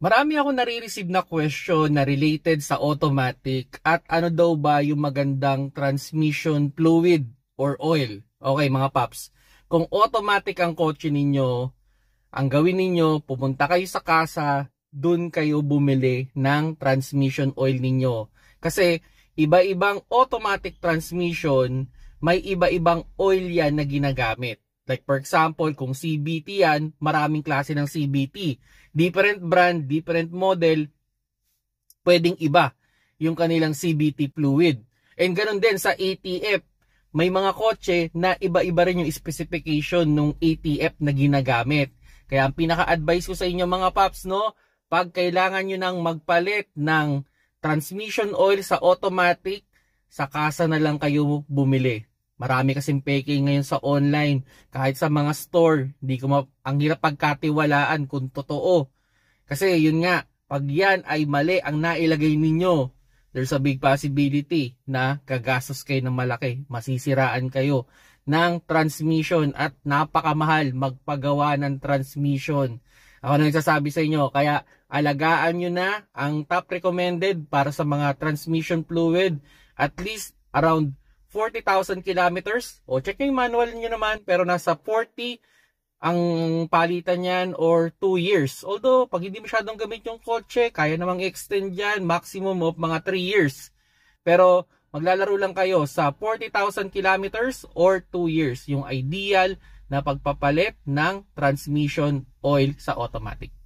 Marami ako nare-receive na question na related sa automatic at ano daw ba yung magandang transmission fluid or oil. Okay mga paps, kung automatic ang kotse ninyo, ang gawin ninyo, pumunta kayo sa kasa, dun kayo bumili ng transmission oil ninyo. Kasi iba-ibang automatic transmission, may iba-ibang oil yan na ginagamit. Like for example, kung CVT yan, maraming klase ng CVT. Different brand, different model, pwedeng iba yung kanilang CVT fluid. And ganun din sa ATF, may mga kotse na iba-iba rin yung specification ng ATF na ginagamit. Kaya ang pinaka-advice ko sa inyo mga paps, no, pag kailangan nyo nang magpalit ng transmission oil sa automatic, sa kasa na lang kayo bumili. Marami kasing peking ngayon sa online, kahit sa mga store, ang hirap pagkatiwalaan kung totoo. Kasi yun nga, pag yan ay mali ang nailagay ninyo, there's a big possibility na gagastos kayo ng malaki. Masisiraan kayo ng transmission at napakamahal magpagawa ng transmission. Ako na nagsasabi sa inyo, kaya alagaan nyo na ang top recommended para sa mga transmission fluid, at least around 40,000 kilometers. O check yung manual nyo naman, pero nasa 40 ang palitan yan or 2 years. Although, pag hindi masyadong gamit yung kotse, kaya namang extend yan, maximum of mga 3 years. Pero, maglalaro lang kayo sa 40,000 kilometers or 2 years. Yung ideal na pagpapalit ng transmission oil sa automatic.